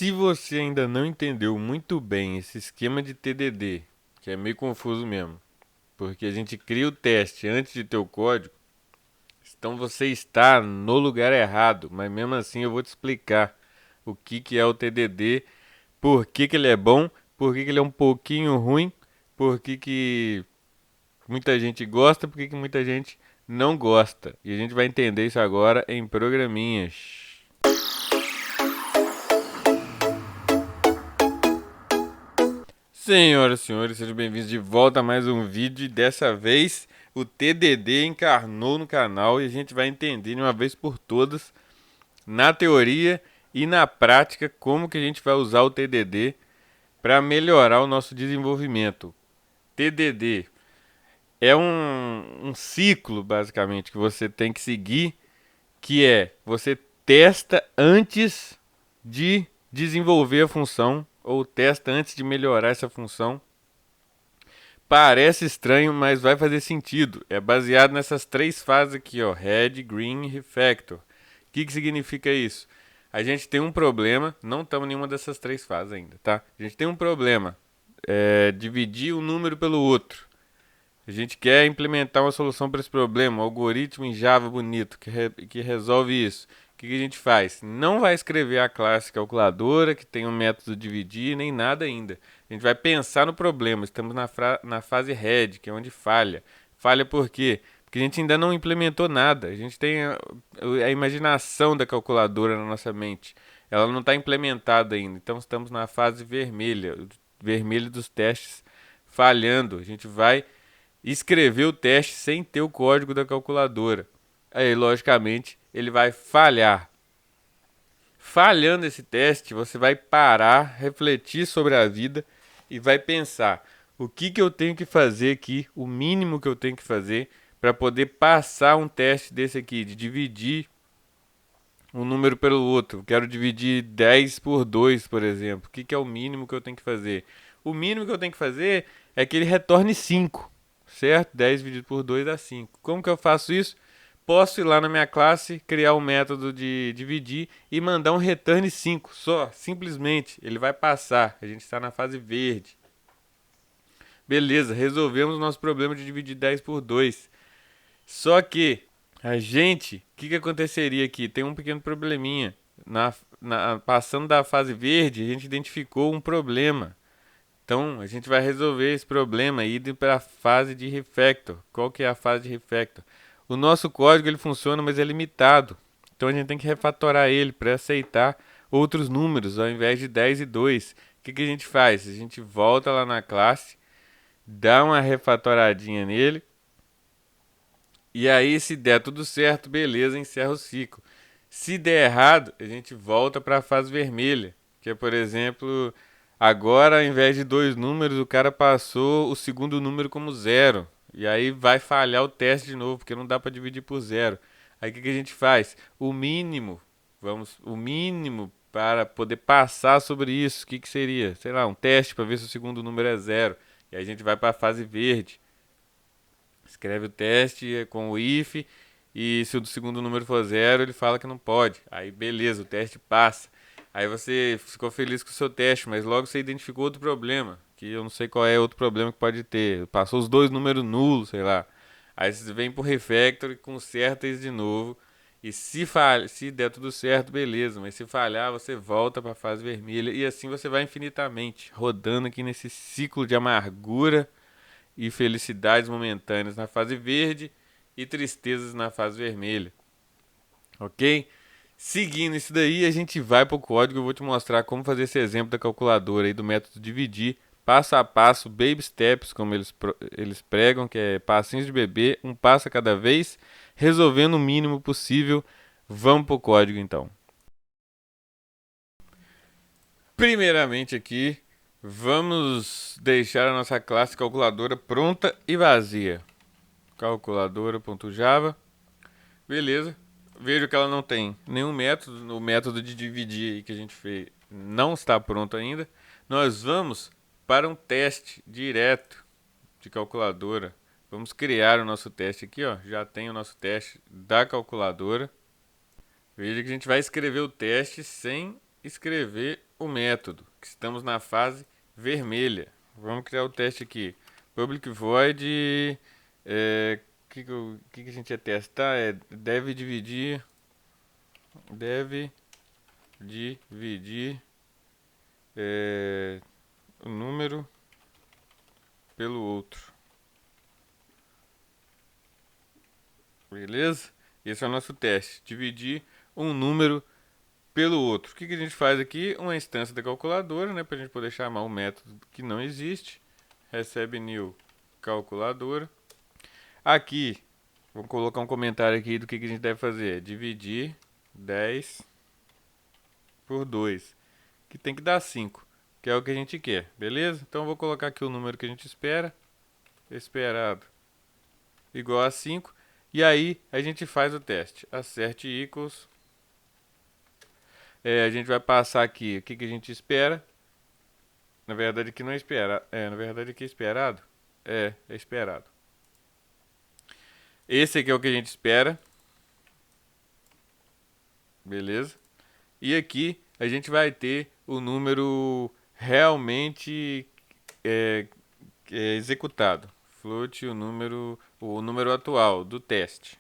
Se você ainda não entendeu muito bem esse esquema de TDD, que é meio confuso mesmo, porque a gente cria o teste antes de ter o código, então você está no lugar errado, mas mesmo assim eu vou te explicar o que é o TDD, por que ele é bom, por que ele é um pouquinho ruim, por que muita gente gosta, por que muita gente não gosta. E a gente vai entender isso agora em programinhas. Senhoras e senhores, sejam bem-vindos de volta a mais um vídeo. E dessa vez o TDD encarnou no canal e a gente vai entender de uma vez por todas, na teoria e na prática, como que a gente vai usar o TDD para melhorar o nosso desenvolvimento. TDD é um ciclo, basicamente, que você tem que seguir, que é você testa antes de desenvolver a função ou testa antes de melhorar essa função. Parece estranho, mas vai fazer sentido. É baseado nessas três fases aqui, ó, Red, Green e Refactor. O que significa isso? A gente tem um problema, não estamos em nenhuma dessas três fases ainda, tá? A gente tem um problema, dividir um número pelo outro. A gente quer implementar uma solução para esse problema, um algoritmo em Java bonito que resolve isso. O que a gente faz? Não vai escrever a classe calculadora, que tem um método dividir, nem nada ainda. A gente vai pensar no problema. Estamos na fase head, que é onde falha. Falha por quê? Porque a gente ainda não implementou nada. A gente tem a imaginação da calculadora na nossa mente. Ela não está implementada ainda. Então estamos na fase vermelha, vermelho dos testes falhando. A gente vai escrever o teste sem ter o código da calculadora. Aí, logicamente, ele vai falhar. Falhando esse teste, você vai parar, refletir sobre a vida e vai pensar: o que eu tenho que fazer aqui, o mínimo que eu tenho que fazer para poder passar um teste desse aqui, de dividir um número pelo outro. Quero dividir 10 por 2, por exemplo. O que é o mínimo que eu tenho que fazer? O mínimo que eu tenho que fazer é que ele retorne 5, certo? 10 dividido por 2 dá 5. Como que eu faço isso? Posso ir lá na minha classe, criar um método de dividir e mandar um return 5. Só, simplesmente, ele vai passar. A gente está na fase verde. Beleza, resolvemos o nosso problema de dividir 10 por 2. Só que o que aconteceria aqui? Tem um pequeno probleminha. Passando da fase verde, a gente identificou um problema. Então, a gente vai resolver esse problema e ir para a fase de refactor. Qual que é a fase de refactor? O nosso código ele funciona, mas é limitado. Então, a gente tem que refatorar ele para aceitar outros números ao invés de 10 e 2. O que a gente faz? A gente volta lá na classe, dá uma refatoradinha nele e aí, se der tudo certo, beleza, encerra o ciclo. Se der errado, a gente volta para a fase vermelha, que é, por exemplo, agora ao invés de dois números, o cara passou o segundo número como zero. E aí vai falhar o teste de novo, porque não dá para dividir por zero. Aí o que a gente faz? O mínimo para poder passar sobre isso, o que seria? Sei lá, um teste para ver se o segundo número é zero. E aí a gente vai para a fase verde. Escreve o teste com o if e se o segundo número for zero, ele fala que não pode. Aí beleza, o teste passa. Aí você ficou feliz com o seu teste, mas logo você identificou outro problema, que eu não sei qual é outro problema que pode ter. Passou os dois números nulos, sei lá. Aí você vem pro refactor e conserta isso de novo. E se der tudo certo, beleza. Mas se falhar, você volta para a fase vermelha. E assim você vai infinitamente, rodando aqui nesse ciclo de amargura e felicidades momentâneas na fase verde e tristezas na fase vermelha, ok? Seguindo isso daí, a gente vai para o código. Eu vou te mostrar como fazer esse exemplo da calculadora aí do método dividir, passo a passo, baby steps, como eles pregam, que é passinhos de bebê, um passo a cada vez, resolvendo o mínimo possível. Vamos para o código então. Primeiramente aqui, vamos deixar a nossa classe calculadora pronta e vazia. Calculadora.java. Beleza. Vejo que ela não tem nenhum método. O método de dividir aí que a gente fez não está pronto ainda. Nós vamos para um teste direto de calculadora. Vamos criar o nosso teste aqui, ó. Já tem o nosso teste da calculadora. Veja que a gente vai escrever o teste sem escrever o método, que estamos na fase vermelha. Vamos criar o teste aqui. Public void, que a gente ia testar? Deve dividir o número pelo outro. Beleza? Esse é o nosso teste. Dividir um número pelo outro. O que a gente faz aqui? Uma instância da calculadora, né? Para a gente poder chamar um método que não existe. Recebe new calculadora. Aqui, vamos colocar um comentário aqui do que a gente deve fazer. Dividir 10 por 2, que tem que dar 5, que é o que a gente quer, beleza? Então eu vou colocar aqui o número que a gente espera, esperado, igual a 5, e aí a gente faz o teste. Acerte equals, a gente vai passar aqui o que a gente espera, na verdade aqui não é esperado, na verdade aqui é esperado, é esperado. Esse aqui é o que a gente espera, beleza? E aqui a gente vai ter o número realmente executado. Float o número atual do teste.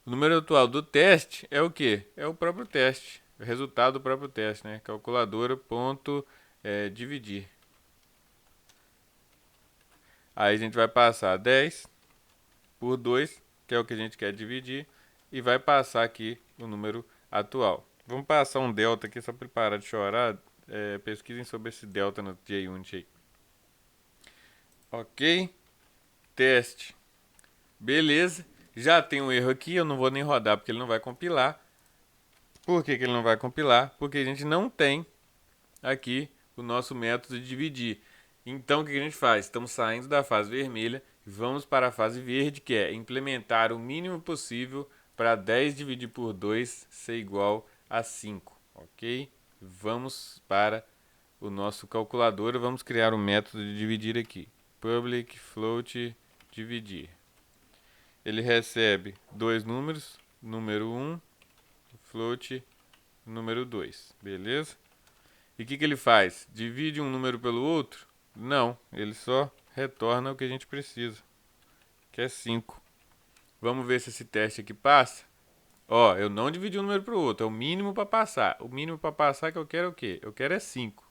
O número atual do teste é o que? É o próprio teste, o resultado do próprio teste, né? Calculadora ponto dividir. Aí a gente vai passar 10 por 2, que é o que a gente quer dividir, e vai passar aqui o número atual. Vamos passar um delta aqui só para parar de chorar. Pesquisem sobre esse delta no JUnit aí. Ok. Teste. Beleza. Já tem um erro aqui, eu não vou nem rodar porque ele não vai compilar. Por que ele não vai compilar? Porque a gente não tem aqui o nosso método de dividir. Então o que a gente faz? Estamos saindo da fase vermelha e vamos para a fase verde, que é implementar o mínimo possível para 10 dividir por 2 ser igual a 5. Ok? Vamos para o nosso calculador e vamos criar um método de dividir aqui. Public float dividir. Ele recebe dois números, número 1, float, número 2, beleza? E o que ele faz? Divide um número pelo outro? Não, ele só retorna o que a gente precisa, que é 5. Vamos ver se esse teste aqui passa. Ó, eu não dividi um número para o outro, é o mínimo para passar. O mínimo para passar que eu quero é o quê? Eu quero é 5.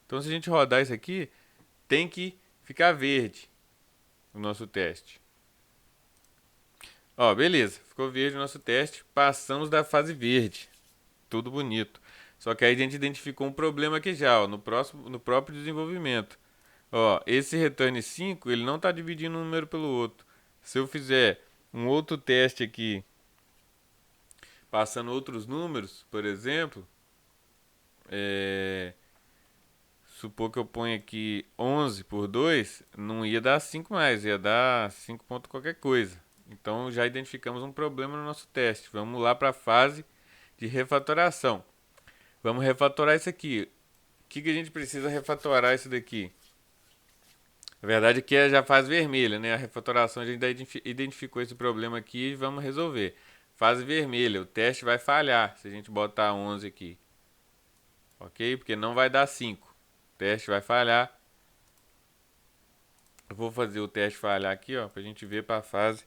Então se a gente rodar isso aqui, tem que ficar verde o nosso teste. Ó, beleza, ficou verde o nosso teste, passamos da fase verde. Tudo bonito. Só que aí a gente identificou um problema aqui já, ó, no próprio desenvolvimento. Ó, esse return 5, ele não está dividindo um número pelo outro. Se eu fizer um outro teste aqui, passando outros números, por exemplo, supor que eu ponho aqui 11 por 2, não ia dar 5 mais, ia dar 5 ponto qualquer coisa. Então já identificamos um problema no nosso teste. Vamos lá para a fase de refatoração. Vamos refatorar isso aqui. O que a gente precisa refatorar isso daqui? Na verdade aqui é já a fase vermelha, né? A refatoração a gente identificou esse problema aqui e vamos resolver. Fase vermelha, o teste vai falhar se a gente botar 11 aqui. Ok? Porque não vai dar 5. O teste vai falhar. Eu vou fazer o teste falhar aqui, ó, pra gente ver para a fase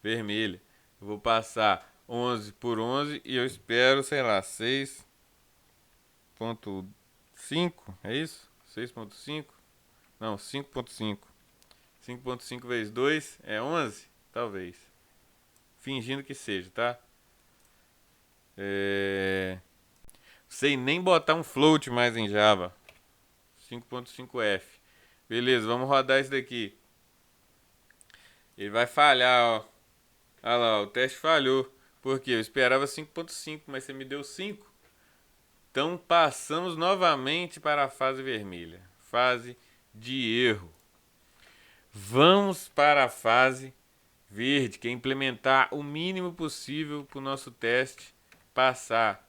vermelha. Eu vou passar 11 por 11 e eu espero, sei lá, 6.5, é isso? 6.5? Não, 5.5. 5.5 vezes 2 é 11? Talvez. Fingindo que seja, tá? Sem nem botar um float mais em Java. 5.5f. Beleza, vamos rodar isso daqui. Ele vai falhar, ó. Olha lá, o teste falhou. Por quê? Eu esperava 5.5, mas você me deu 5. Então passamos novamente para a fase vermelha. Fase de erro. Vamos para a fase verde, que é implementar o mínimo possível para o nosso teste passar.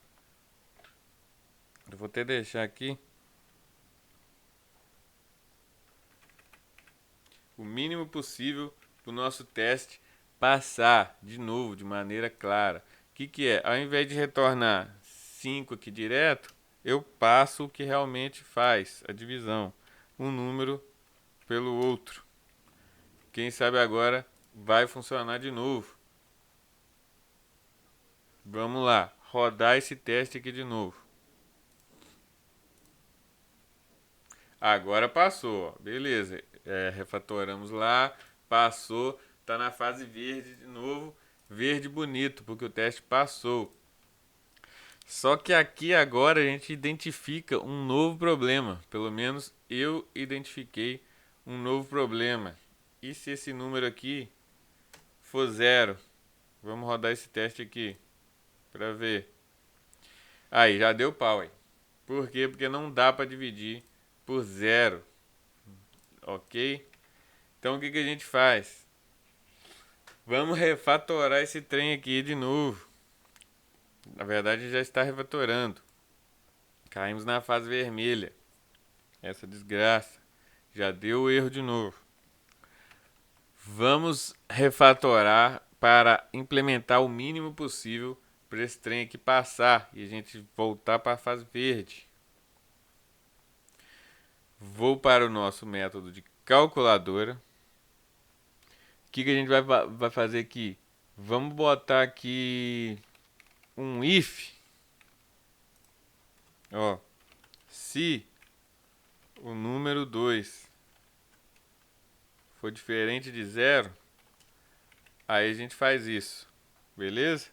Eu vou até deixar aqui o mínimo possível para o nosso teste passar de novo, de maneira clara. O que é? Ao invés de retornar 5 aqui direto, eu passo o que realmente faz a divisão, um número pelo outro. Quem sabe agora vai funcionar de novo. Vamos lá, rodar esse teste aqui de novo. Agora passou, ó. Beleza. Refatoramos lá, passou, tá na fase verde de novo, verde bonito, porque o teste passou. Só que aqui agora a gente identifica um novo problema, pelo menos eu identifiquei um novo problema. E se esse número aqui for zero? Vamos rodar esse teste aqui para ver. Aí, já deu pau aí. Por quê? Porque não dá para dividir por zero, ok? Então o que que a gente faz? Vamos refatorar esse trem aqui de novo. Na verdade já está refatorando. Caímos na fase vermelha. Essa desgraça. Já deu erro de novo. Vamos refatorar para implementar o mínimo possível para esse trem aqui passar e a gente voltar para a fase verde. Vou para o nosso método de calculadora. O que que a gente vai fazer aqui? Vamos botar aqui um if. Ó, se o número 2 for diferente de zero, aí a gente faz isso, beleza?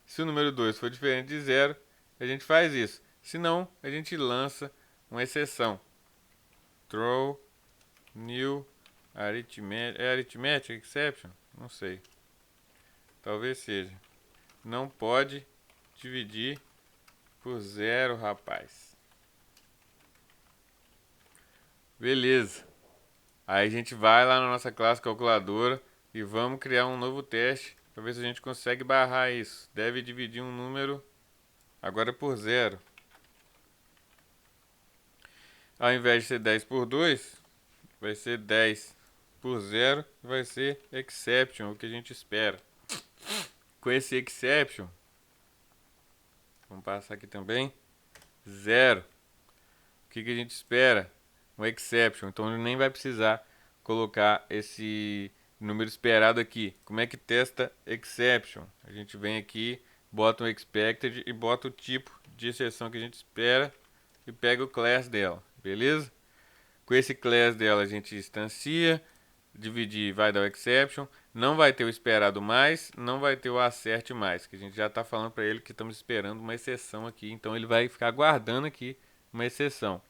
Se o número 2 for diferente de zero, a gente faz isso. Se não, a gente lança uma exceção. Throw new arithmetic. É arithmetic exception? Não sei. Talvez seja. Não pode dividir por zero, rapaz. Beleza. Aí a gente vai lá na nossa classe calculadora e vamos criar um novo teste para ver se a gente consegue barrar isso. Deve dividir um número agora por zero. Ao invés de ser 10 por 2, vai ser 10 por zero e vai ser exception, o que a gente espera. Com esse exception, vamos passar aqui também, zero. O que a gente espera? Um exception, então ele nem vai precisar colocar esse número esperado aqui. Como é que testa exception? A gente vem aqui, bota um expected e bota o tipo de exceção que a gente espera e pega o class dela, beleza? Com esse class dela a gente instancia, dividir vai dar o exception, não vai ter o esperado mais, não vai ter o acerte mais, que a gente já está falando para ele que estamos esperando uma exceção aqui, então ele vai ficar guardando aqui uma exceção.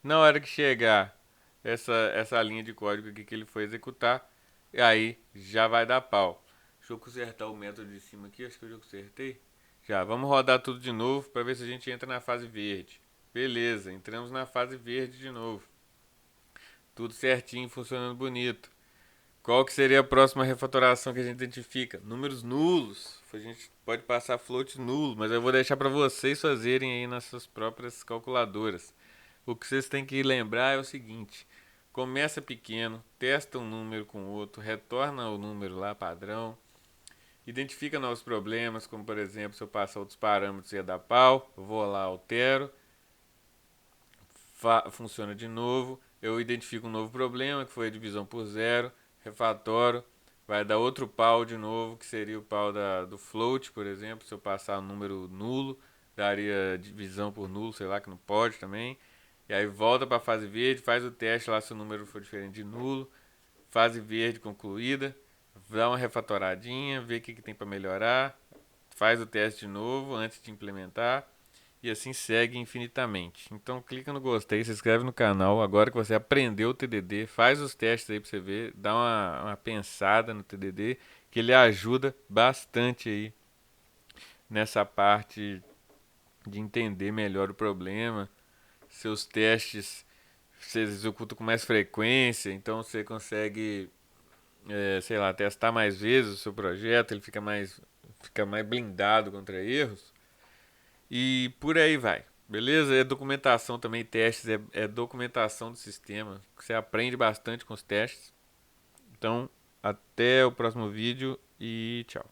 Na hora que chegar essa linha de código aqui que ele foi executar, aí já vai dar pau. Deixa eu consertar o método de cima aqui, acho que eu já consertei. Já, vamos rodar tudo de novo para ver se a gente entra na fase verde. Beleza, entramos na fase verde de novo. Tudo certinho, funcionando bonito. Qual que seria a próxima refatoração que a gente identifica? Números nulos. A gente pode passar float nulo, mas eu vou deixar para vocês fazerem aí nas suas próprias calculadoras. O que vocês têm que lembrar é o seguinte: começa pequeno, testa um número com outro, retorna o número lá padrão, identifica novos problemas, como por exemplo, se eu passar outros parâmetros ia dar pau, eu vou lá, altero, funciona de novo, eu identifico um novo problema, que foi a divisão por zero, refatoro, vai dar outro pau de novo, que seria o pau do float, por exemplo, se eu passar um número nulo, daria divisão por nulo, sei lá, que não pode também. E aí volta para a fase verde, faz o teste lá se o número for diferente de nulo, fase verde concluída, dá uma refatoradinha, vê o que tem para melhorar, faz o teste de novo antes de implementar e assim segue infinitamente. Então clica no gostei, se inscreve no canal. Agora que você aprendeu o TDD, faz os testes aí para você ver, dá uma pensada no TDD, que ele ajuda bastante aí nessa parte de entender melhor o problema. Seus testes você executa com mais frequência, então você consegue, sei lá, testar mais vezes o seu projeto, ele fica mais blindado contra erros. E por aí vai. Beleza? É documentação também, testes, é documentação do sistema. Você aprende bastante com os testes. Então, até o próximo vídeo e tchau.